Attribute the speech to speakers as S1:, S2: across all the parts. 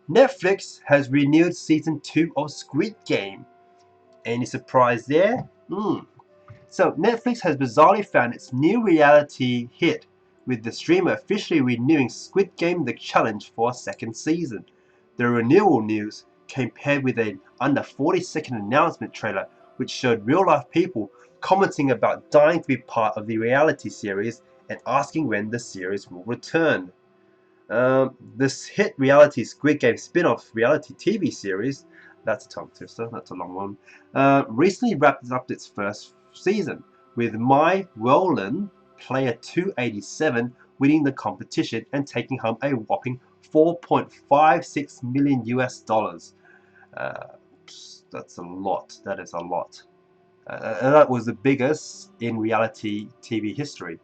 S1: Netflix has renewed season 2 of Squid Game. Any surprise there? So Netflix has bizarrely found its new reality hit, with the streamer officially renewing Squid Game The Challenge for a second season. The renewal news came paired with an under 40-second announcement trailer which showed real-life people commenting about dying to be part of the reality series and asking when the series will return. This hit reality Squid Game spin-off reality TV series, that's a tongue twister, that's a long one, recently wrapped up its first season, with Mai Roland, player 287, winning the competition and taking home a whopping 4.56 million US dollars. Uh, that's a lot. That is a lot. And that was the biggest in reality TV history.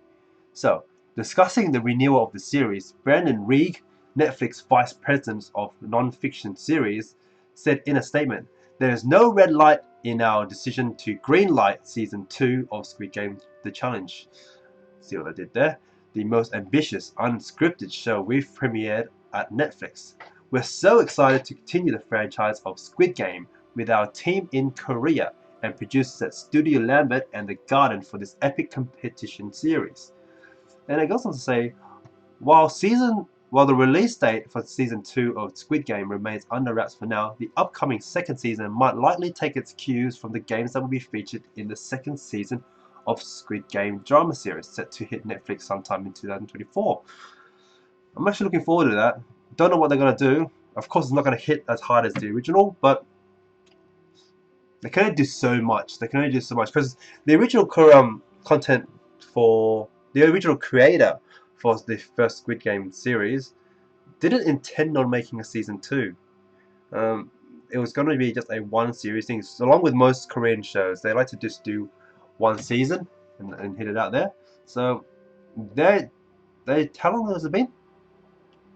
S1: So, discussing the renewal of the series, Brandon Reig, Netflix Vice President of Non-Fiction Series, said in a statement, "There is no red light in our decision to greenlight Season 2 of Squid Game The Challenge." See what I did there? The most ambitious, unscripted show we've premiered at Netflix. We're so excited to continue the franchise of Squid Game with our team in Korea and producers at Studio Lambert and The Garden for this epic competition series. And it goes on to say, while the release date for season 2 of Squid Game remains under wraps for now, the upcoming second season might likely take its cues from the games that will be featured in the second season of Squid Game drama series set to hit Netflix sometime in 2024. I'm actually looking forward to that. Don't know what they're going to do. Of course, it's not going to hit as hard as the original, but they can only do so much. They can only do so much because the original content for the original creator for the first Squid Game series didn't intend on making a season 2. It was going to be just a one series thing. So along with most Korean shows, they like to just do one season and hit it out there. So how long has it been?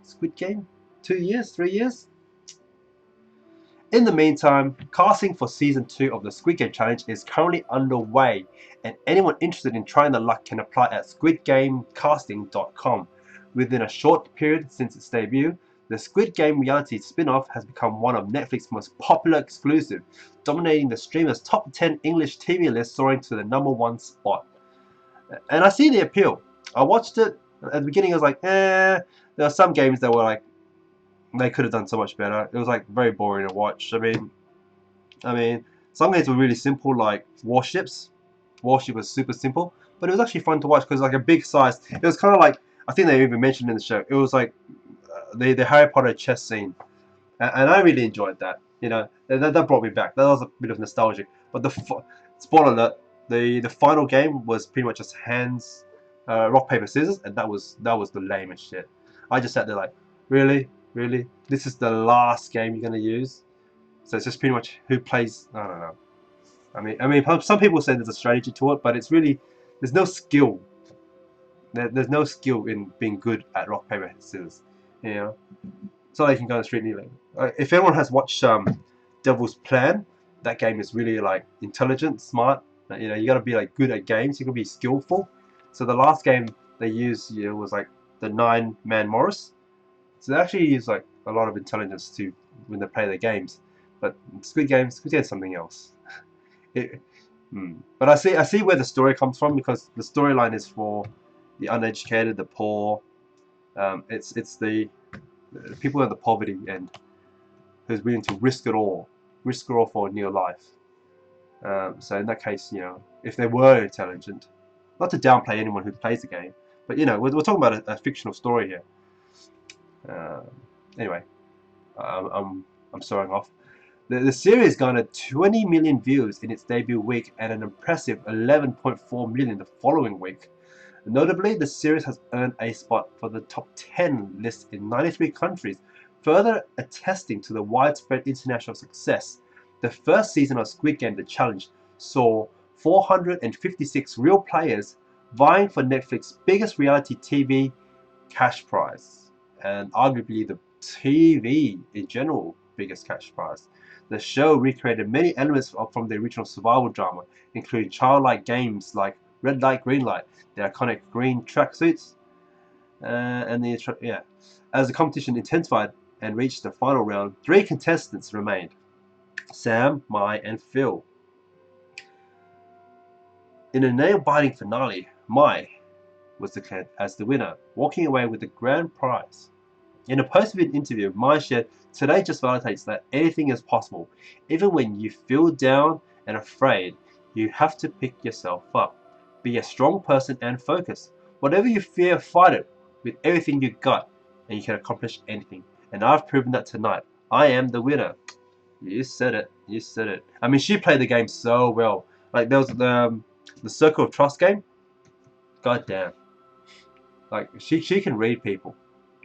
S1: Squid Game? 2 years? 3 years? In the meantime, casting for season 2 of the Squid Game Challenge is currently underway, and anyone interested in trying their luck can apply at squidgamecasting.com. Within a short period since its debut, the Squid Game reality spin-off has become one of Netflix's most popular exclusives, dominating the streamer's top 10 English TV list, soaring to the #1 spot. And I see the appeal. I watched it at the beginning. I was like, There are some games that were like they could have done so much better. It was like very boring to watch. I mean, some games were really simple, like Warships. Warship was super simple, but it was actually fun to watch because like a big size. It was kind of like I think they even mentioned in the show. It was like the Harry Potter chess scene, and I really enjoyed that. You know, that brought me back. That was a bit of nostalgic. But spoiler alert, the final game was pretty much just hands, rock paper scissors, and that was the lamest shit. I just sat there like, really, really, this is the last game you're gonna use. So it's just pretty much who plays. I don't know. I mean, some people say there's a strategy to it, but it's really there's no skill. There's no skill in being good at rock paper scissors. You know, so they can go on the street and if anyone has watched Devil's Plan, that game is really like intelligent, smart. You know, you got to be like good at games. You can be skillful. So the last game they used, was like the 9-man Morris. So they actually use like a lot of intelligence to when they play their games. But Squid Game's something else. It, But I see where the story comes from because the storyline is for the uneducated, the poor. It's the people at the poverty end who's willing to risk it all for a new life. So in that case, if they were intelligent, not to downplay anyone who plays the game, but we're talking about a fictional story here. Uh, anyway, I'm soaring off. The series garnered 20 million views in its debut week and an impressive 11.4 million the following week. Notably, the series has earned a spot for the top 10 list in 93 countries, further attesting to the widespread international success. The first season of Squid Game The Challenge saw 456 real players vying for Netflix's biggest reality TV cash prize, and arguably the TV in general biggest cash prize. The show recreated many elements from the original survival drama, including childlike games like Red Light, Green Light, the iconic green tracksuits, and as the competition intensified and reached the final round, 3 contestants remained: Sam, Mai, and Phil. In a nail-biting finale, Mai was declared as the winner, walking away with the grand prize. In a post-event interview, Mai shared, "Today just validates that anything is possible. Even when you feel down and afraid, you have to pick yourself up. Be a strong person and focus. Whatever you fear, fight it with everything you got, and you can accomplish anything. And I've proven that tonight. I am the winner." You said it. You said it. I mean, she played the game so well. Like, there was the Circle of Trust game. God damn. Like, she can read people.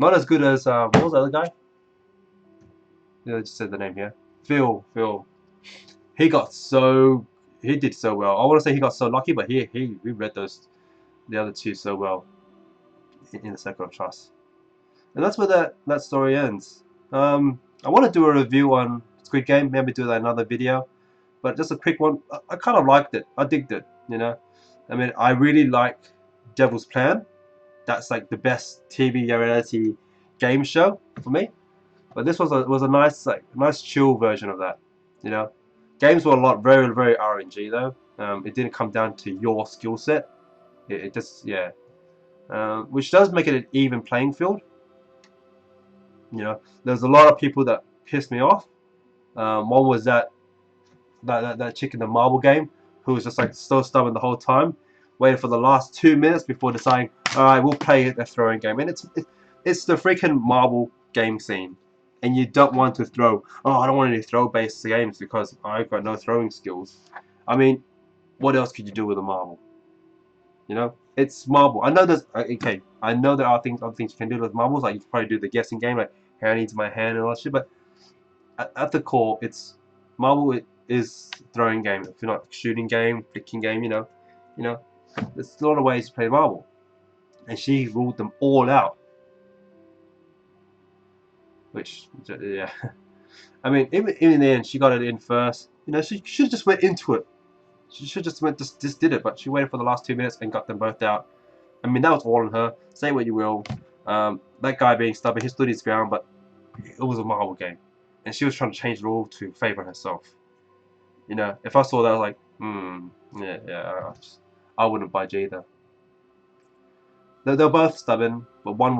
S1: Not as good as, what was the other guy? Yeah, I just said the name here. Phil. He got so, he did so well. I want to say he got so lucky, but he read the other two so well in the Circle of Trust. And that's where that story ends. I want to do a review on Squid Game, maybe do another video. But just a quick one. I kind of liked it. I digged it, you know. I mean, I really like Devil's Plan. That's like the best TV reality game show for me. But this was a nice chill version of that, you know. Games were a lot very RNG though. It didn't come down to your skill set. It just, yeah, which does make it an even playing field. You know, there's a lot of people that pissed me off. One was that chick in the marble game who was just like so stubborn the whole time, waited for the last 2 minutes before deciding, all right, we'll play a throwing game. And it's the freaking marble game scene, and you don't want to throw. Oh, I don't want any throw-based games because I've got no throwing skills. I mean, what else could you do with a marble? You know, it's marble. I know there's okay. I know there are other things you can do with marbles. Like you can probably do the guessing game, like how I need my hand and all that shit. But at the core, it's marble is throwing game. If you're not shooting game, flicking game, you know, there's a lot of ways to play marble, and she ruled them all out. Which, yeah, I mean, even in the end, she got it in first. You know, she should have just went into it. She should just just did it, but she waited for the last 2 minutes and got them both out. I mean, that was all on her. Say what you will. That guy being stubborn, he stood his ground, but it was a marble game, and she was trying to change the rule to favor herself. You know, if I saw that, I was like, yeah, I wouldn't budge either. They're both stubborn, but one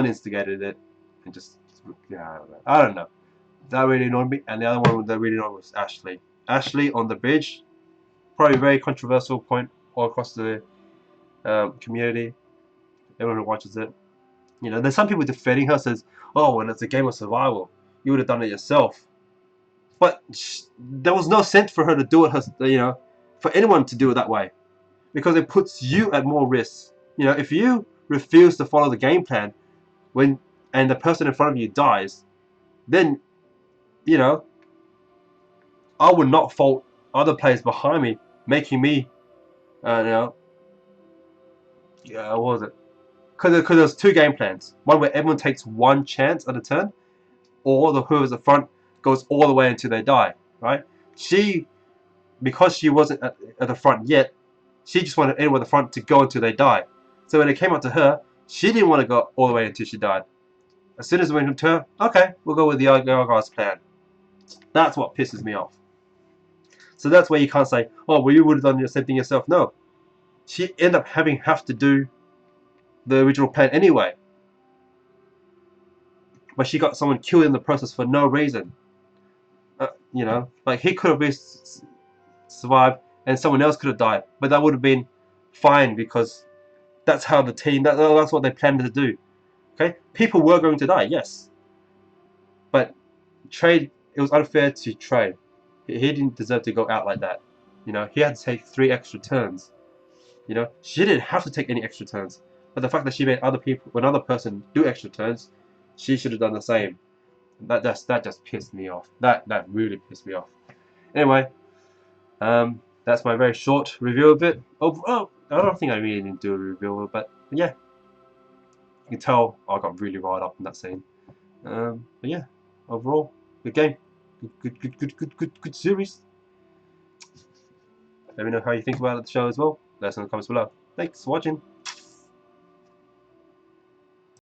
S1: instigated it, and just, yeah, I don't know. That really annoyed me, and the other one that really annoyed me was Ashley. Ashley on the bridge, probably a very controversial point all across the community. Everyone who watches it, you know, there's some people defending her, says, "Oh, when it's a game of survival, you would have done it yourself." But there was no sense for her to do it, you know, for anyone to do it that way, because it puts you at more risk. You know, if you refuse to follow the game plan, and the person in front of you dies, then, you know, I would not fault other players behind me making me, you know, what was it? Because there's 2 game plans. One where everyone takes 1 chance at a turn, or whoever's at the front goes all the way until they die, right? Because she wasn't at the front yet, she just wanted anyone at the front to go until they die. So when it came up to her, she didn't want to go all the way until she died. As soon as it went to her, okay, we'll go with the other guy's plan. That's what pisses me off. So that's where you can't say, oh, well, you would have done the same thing yourself. No. She ended up have to do the original plan anyway. But she got someone killed in the process for no reason. You know, like he could have survived and someone else could have died. But that would have been fine because that's how the team, that's what they planned to do. Okay? People were going to die, yes. But it was unfair to Trey. He didn't deserve to go out like that. You know, he had to take 3 extra turns. You know, she didn't have to take any extra turns. But the fact that she made another person do extra turns, she should have done the same. That just pissed me off. That really pissed me off. Anyway, that's my very short review of it. Oh, I don't think I really didn't do a review of it, but yeah, you can tell I got really riled up in that scene. But yeah, overall, good game. Good series. Let me know how you think about the show as well. Let us know in the comments below. Thanks for watching.